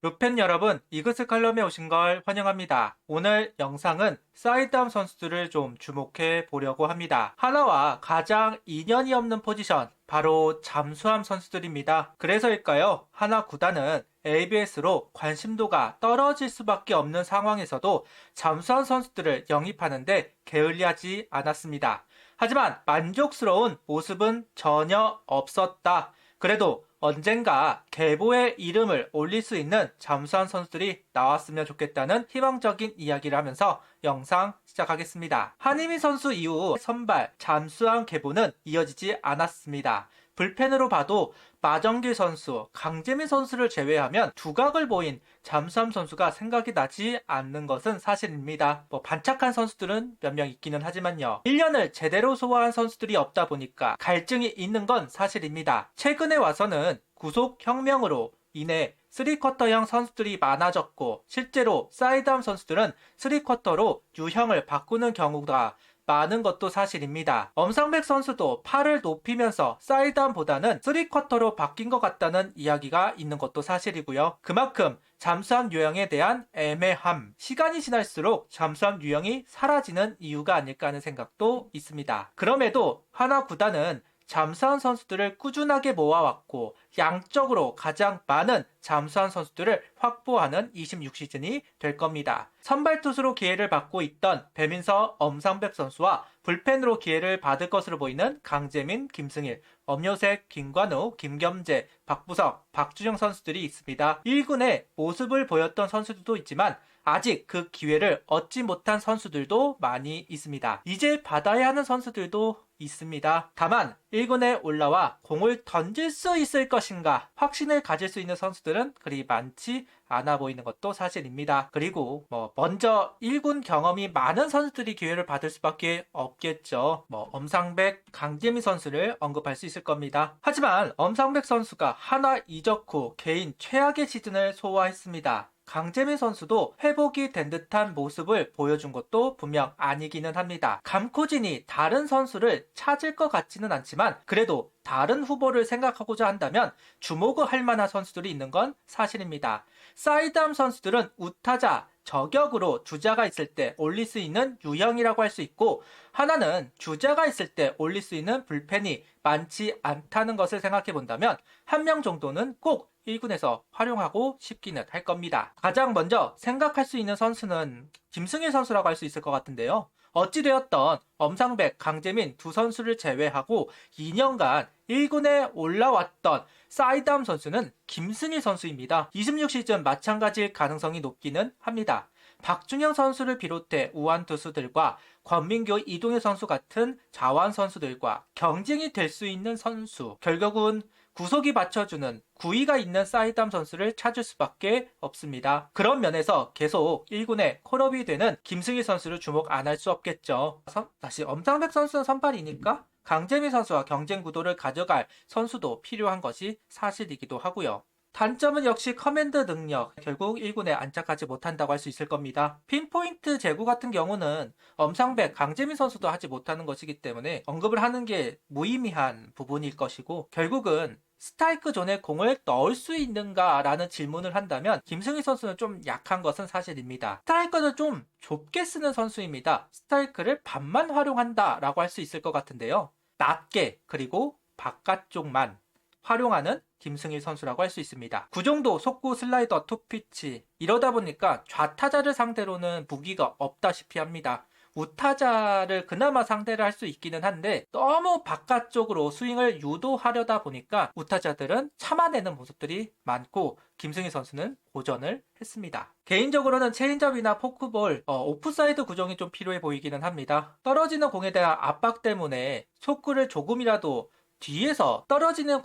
루펜 여러분, 이그스 칼럼에 오신 걸 환영합니다. 오늘 영상은 사이드암 선수들을 좀 주목해 보려고 합니다. 하나와 가장 인연이 없는 포지션, 바로 잠수함 선수들입니다. 그래서일까요? 하나 구단은 ABS로 관심도가 떨어질 수밖에 없는 상황에서도 잠수함 선수들을 영입하는데 게을리하지 않았습니다. 하지만 만족스러운 모습은 전혀 없었다. 그래도 언젠가 계보의 이름을 올릴 수 있는 잠수함 선수들이 나왔으면 좋겠다는 희망적인 이야기를 하면서 영상 시작하겠습니다. 한희민 선수 이후 선발 잠수함 계보는 이어지지 않았습니다. 불펜으로 봐도 마정길 선수, 강재민 선수를 제외하면 두각을 보인 잠수함 선수가 생각이 나지 않는 것은 사실입니다. 반짝한 선수들은 몇 명 있기는 하지만요. 1년을 제대로 소화한 선수들이 없다 보니까 갈증이 있는 건 사실입니다. 최근에 와서는 구속혁명으로 인해 3쿼터형 선수들이 많아졌고 실제로 사이드암 선수들은 3쿼터로 유형을 바꾸는 경우가 많은 것도 사실입니다. 엄상백 선수도 팔을 높이면서 사이드암보다는 3쿼터로 바뀐 것 같다는 이야기가 있는 것도 사실이고요. 그만큼 잠수함 유형에 대한 애매함, 시간이 지날수록 잠수함 유형이 사라지는 이유가 아닐까 하는 생각도 있습니다. 그럼에도 하나 구단은 잠수함 선수들을 꾸준하게 모아왔고 양적으로 가장 많은 잠수함 선수들을 확보하는 26시즌이 될 겁니다. 선발 투수로 기회를 받고 있던 배민서, 엄상백 선수와 불펜으로 기회를 받을 것으로 보이는 강재민, 김승일, 엄효색, 김관우, 김겸재, 박부석, 박준영 선수들이 있습니다. 1군에 모습을 보였던 선수들도 있지만 아직 그 기회를 얻지 못한 선수들도 많이 있습니다. 이제 받아야 하는 선수들도 있습니다. 다만 1군에 올라와 공을 던질 수 있을 것인가 확신을 가질 수 있는 선수들은 그리 많지 않아 보이는 것도 사실입니다. 그리고 먼저 1군 경험이 많은 선수들이 기회를 받을 수밖에 없겠죠. 엄상백, 강재민 선수를 언급할 수 있을 겁니다. 하지만 엄상백 선수가 하나 이적 후 개인 최악의 시즌을 소화했습니다. 강재민 선수도 회복이 된 듯한 모습을 보여준 것도 분명 아니기는 합니다. 감코진이 다른 선수를 찾을 것 같지는 않지만 그래도 다른 후보를 생각하고자 한다면 주목을 할 만한 선수들이 있는 건 사실입니다. 사이드암 선수들은 우타자, 저격으로 주자가 있을 때 올릴 수 있는 유형이라고 할 수 있고 하나는 주자가 있을 때 올릴 수 있는 불펜이 많지 않다는 것을 생각해 본다면 한 명 정도는 꼭 1군에서 활용하고 싶기는 할 겁니다. 가장 먼저 생각할 수 있는 선수는 김승일 선수라고 할 수 있을 것 같은데요. 어찌되었던 엄상백, 강재민 두 선수를 제외하고 2년간 1군에 올라왔던 사이드암 선수는 김승일 선수입니다. 26시즌 마찬가지일 가능성이 높기는 합니다. 박준영 선수를 비롯해 우완 투수들과 권민교, 이동현 선수 같은 자완 선수들과 경쟁이 될 수 있는 선수, 결국은 구속이 받쳐주는 구위가 있는 사이드암 선수를 찾을 수밖에 없습니다. 그런 면에서 계속 1군에 콜업이 되는 김승희 선수를 주목 안 할 수 없겠죠. 다시 엄상백 선수는 선발이니까 강재민 선수와 경쟁 구도를 가져갈 선수도 필요한 것이 사실이기도 하고요. 단점은 역시 커맨드 능력, 결국 1군에 안착하지 못한다고 할 수 있을 겁니다. 핀포인트 제구 같은 경우는 엄상백, 강재민 선수도 하지 못하는 것이기 때문에 언급을 하는 게 무의미한 부분일 것이고 결국은 스트라이크 존에 공을 넣을 수 있는가 라는 질문을 한다면 김승희 선수는 좀 약한 것은 사실입니다. 스트라이크는 좀 좁게 쓰는 선수입니다. 스트라이크를 반만 활용한다 라고 할 수 있을 것 같은데요. 낮게 그리고 바깥쪽만 활용하는 김승일 선수라고 할 수 있습니다. 구종도 속구, 슬라이더, 투피치 이러다 보니까 좌타자를 상대로는 무기가 없다시피 합니다. 우타자를 그나마 상대를 할 수 있기는 한데 너무 바깥쪽으로 스윙을 유도하려다 보니까 우타자들은 참아내는 모습들이 많고 김승희 선수는 고전을 했습니다. 개인적으로는 체인지업이나 포크볼, 오프사이드 구종이 좀 필요해 보이기는 합니다. 떨어지는 공에 대한 압박 때문에 속구를 조금이라도 뒤에서 떨어지는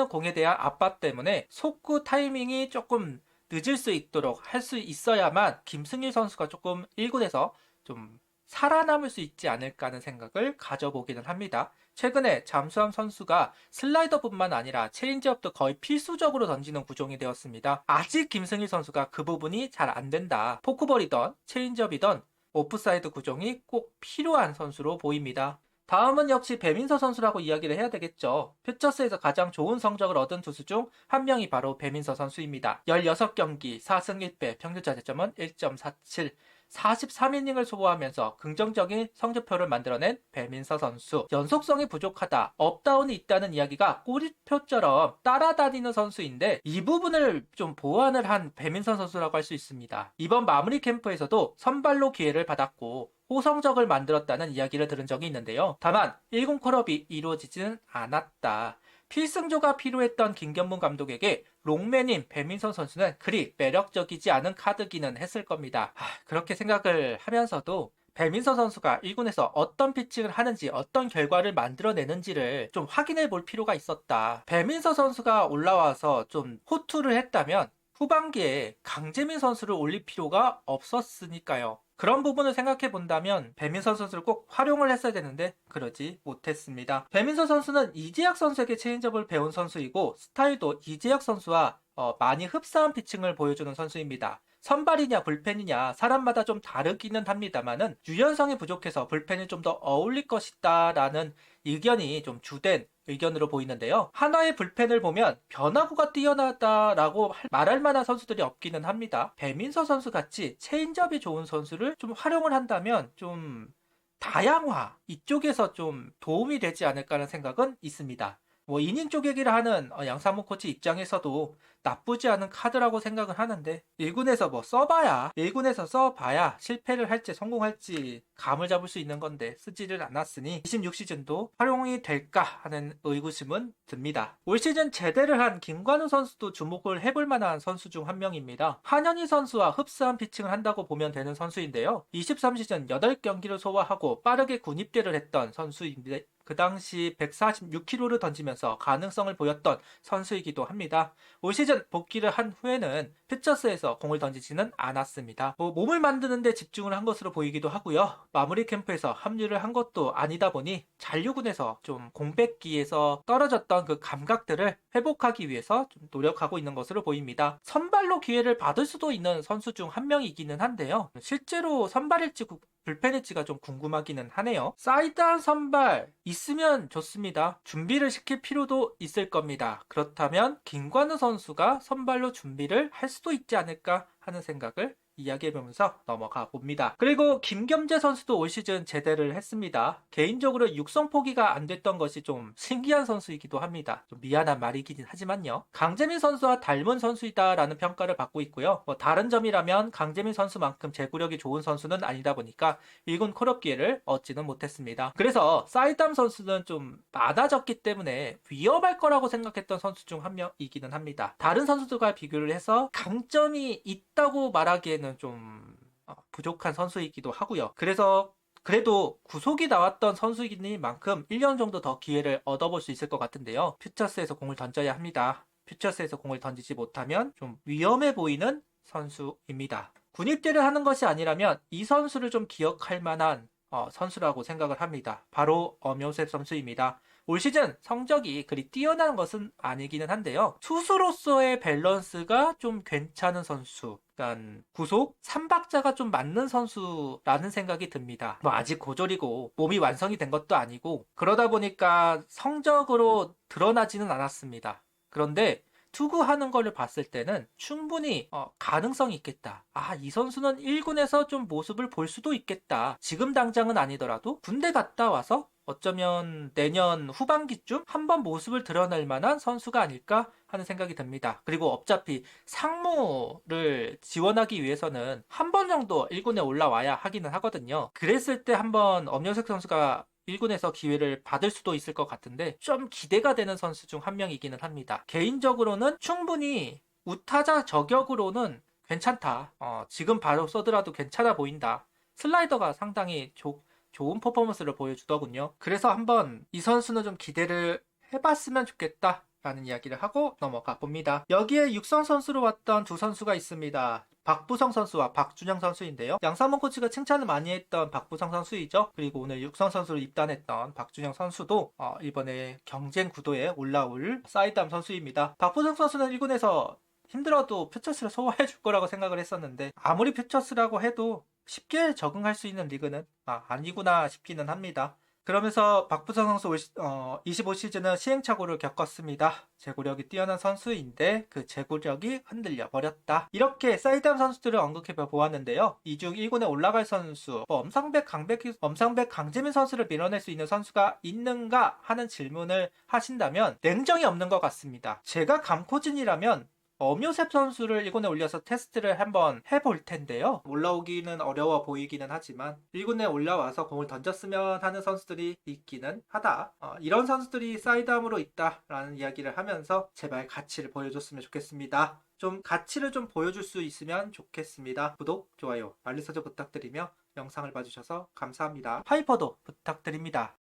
공에 대한 압박 때문에 속구 타이밍이 조금 늦을 수 있도록 할 수 있어야만 김승일 선수가 조금 1군에서 좀 살아남을 수 있지 않을까 하는 생각을 가져보기는 합니다. 최근에 잠수함 선수가 슬라이더뿐만 아니라 체인지업도 거의 필수적으로 던지는 구종이 되었습니다. 아직 김승일 선수가 그 부분이 잘 안 된다. 포크볼이던 체인지업이던 오프사이드 구종이 꼭 필요한 선수로 보입니다. 다음은 역시 배민서 선수라고 이야기를 해야 되겠죠. 퓨처스에서 가장 좋은 성적을 얻은 투수 중 한 명이 바로 배민서 선수입니다. 16경기 4승 1패 평균 자책점은 1.47, 43이닝을 소화하면서 긍정적인 성적표를 만들어낸 배민서 선수. 연속성이 부족하다, 업다운이 있다는 이야기가 꼬리표처럼 따라다니는 선수인데 이 부분을 좀 보완을 한 배민서 선수라고 할 수 있습니다. 이번 마무리 캠프에서도 선발로 기회를 받았고 호성적을 만들었다는 이야기를 들은 적이 있는데요. 다만 1군 콜업이 이루어지지는 않았다. 필승조가 필요했던 김견문 감독에게 롱맨인 배민선 선수는 그리 매력적이지 않은 카드기는 했을 겁니다. 그렇게 생각을 하면서도 배민서 선수가 1군에서 어떤 피칭을 하는지 어떤 결과를 만들어내는지를 좀 확인해 볼 필요가 있었다. 배민서 선수가 올라와서 좀 호투를 했다면 후반기에 강재민 선수를 올릴 필요가 없었으니까요. 그런 부분을 생각해 본다면 배민서 선수를 꼭 활용을 했어야 되는데 그러지 못했습니다. 배민서 선수는 이재학 선수에게 체인지업을 배운 선수이고 스타일도 이재학 선수와 많이 흡사한 피칭을 보여주는 선수입니다. 선발이냐 불펜이냐 사람마다 좀 다르기는 합니다만은 유연성이 부족해서 불펜이 좀 더 어울릴 것이다 라는 의견이 좀 주된 의견으로 보이는데요. 한화의 불펜을 보면 변화구가 뛰어나다라고 말할 만한 선수들이 없기는 합니다. 배민서 선수 같이 체인지업이 좋은 선수를 좀 활용을 한다면 좀 다양화 이쪽에서 좀 도움이 되지 않을까라는 생각은 있습니다. 뭐 이닝 쪼개기를 하는 양상문 코치 입장에서도 나쁘지 않은 카드라고 생각을 하는데 1군에서 써봐야 실패를 할지 성공할지 감을 잡을 수 있는 건데 쓰지를 않았으니 26시즌도 활용이 될까 하는 의구심은 듭니다. 올 시즌 제대를 한 김관우 선수도 주목을 해볼 만한 선수 중 한 명입니다. 한현희 선수와 흡사한 피칭을 한다고 보면 되는 선수인데요. 23시즌 8경기를 소화하고 빠르게 군입대를 했던 선수인데 그 당시 146km를 던지면서 가능성을 보였던 선수이기도 합니다. 올 시즌 복귀를 한 후에는 퓨처스에서 공을 던지지는 않았습니다. 몸을 만드는 데 집중을 한 것으로 보이기도 하고요. 마무리 캠프에서 합류를 한 것도 아니다 보니 잔류군에서 좀 공백기에서 떨어졌던 그 감각들을 회복하기 위해서 좀 노력하고 있는 것으로 보입니다. 선발로 기회를 받을 수도 있는 선수 중 한 명이기는 한데요. 실제로 선발일지 불펜일지가 좀 궁금하기는 하네요. 사이드한 선발 있으면 좋습니다. 준비를 시킬 필요도 있을 겁니다. 그렇다면 김관우 선수가 선발로 준비를 할 수도 있지 않을까 하는 생각을 이야기해보면서 넘어가 봅니다. 그리고 김겸재 선수도 올 시즌 제대를 했습니다. 개인적으로 육성 포기가 안 됐던 것이 좀 신기한 선수이기도 합니다. 좀 미안한 말이긴 하지만요. 강재민 선수와 닮은 선수이다라는 평가를 받고 있고요. 다른 점이라면 강재민 선수만큼 제구력이 좋은 선수는 아니다 보니까 1군 콜업 기회를 얻지는 못했습니다. 그래서 사이담 선수는 좀 많아졌기 때문에 위험할 거라고 생각했던 선수 중 한 명이기는 합니다. 다른 선수들과 비교를 해서 강점이 있다고 말하기에는 좀 부족한 선수이기도 하고요. 그래서 그래도 구속이 나왔던 선수이긴 만큼 1년 정도 더 기회를 얻어볼 수 있을 것 같은데요. 퓨처스에서 공을 던져야 합니다. 퓨처스에서 공을 던지지 못하면 좀 위험해 보이는 선수입니다. 군입대를 하는 것이 아니라면 이 선수를 좀 기억할 만한 선수라고 생각을 합니다. 바로 엄효셉 선수입니다. 올 시즌 성적이 그리 뛰어난 것은 아니기는 한데요. 투수로서의 밸런스가 좀 괜찮은 선수. 그러니까 구속 3박자가 좀 맞는 선수라는 생각이 듭니다. 아직 고졸이고 몸이 완성이 된 것도 아니고 그러다 보니까 성적으로 드러나지는 않았습니다. 그런데 투구하는 거를 봤을 때는 충분히 가능성이 있겠다. 이 선수는 1군에서 좀 모습을 볼 수도 있겠다. 지금 당장은 아니더라도 군대 갔다 와서 어쩌면 내년 후반기쯤 한번 모습을 드러낼 만한 선수가 아닐까 하는 생각이 듭니다. 그리고 어차피 상무를 지원하기 위해서는 한 번 정도 1군에 올라와야 하기는 하거든요. 그랬을 때 한번 엄연색 선수가 1군에서 기회를 받을 수도 있을 것 같은데 좀 기대가 되는 선수 중 한 명이기는 합니다. 개인적으로는 충분히 우타자 저격으로는 괜찮다. 지금 바로 써더라도 괜찮아 보인다. 슬라이더가 상당히 좋은 퍼포먼스를 보여주더군요. 그래서 한번 이 선수는 좀 기대를 해봤으면 좋겠다 라는 이야기를 하고 넘어가 봅니다. 여기에 육성 선수로 왔던 두 선수가 있습니다. 박부성 선수와 박준영 선수인데요. 양상문 코치가 칭찬을 많이 했던 박부성 선수이죠. 그리고 오늘 육성 선수로 입단했던 박준영 선수도 이번에 경쟁 구도에 올라올 사이담 선수입니다. 박부성 선수는 1군에서 힘들어도 퓨처스를 소화해 줄 거라고 생각을 했었는데 아무리 퓨처스라고 해도 쉽게 적응할 수 있는 리그는 아니구나 싶기는 합니다. 그러면서 박부성 선수 25시즌은 시행착오를 겪었습니다. 제구력이 뛰어난 선수인데 그 제구력이 흔들려 버렸다. 이렇게 사이드암 선수들을 언급해 보았는데요. 이 중 1군에 올라갈 선수, 엄상백, 강재민 선수를 밀어낼 수 있는 선수가 있는가 하는 질문을 하신다면 냉정이 없는 것 같습니다. 제가 감코진이라면 엄요셉 선수를 1군에 올려서 테스트를 한번 해볼 텐데요. 올라오기는 어려워 보이기는 하지만 1군에 올라와서 공을 던졌으면 하는 선수들이 있기는 하다. 이런 선수들이 사이드암으로 있다라는 이야기를 하면서 제발 가치를 보여줬으면 좋겠습니다. 좀 가치를 좀 보여줄 수 있으면 좋겠습니다. 구독, 좋아요, 알림 설정 부탁드리며 영상을 봐주셔서 감사합니다. 파이퍼도 부탁드립니다.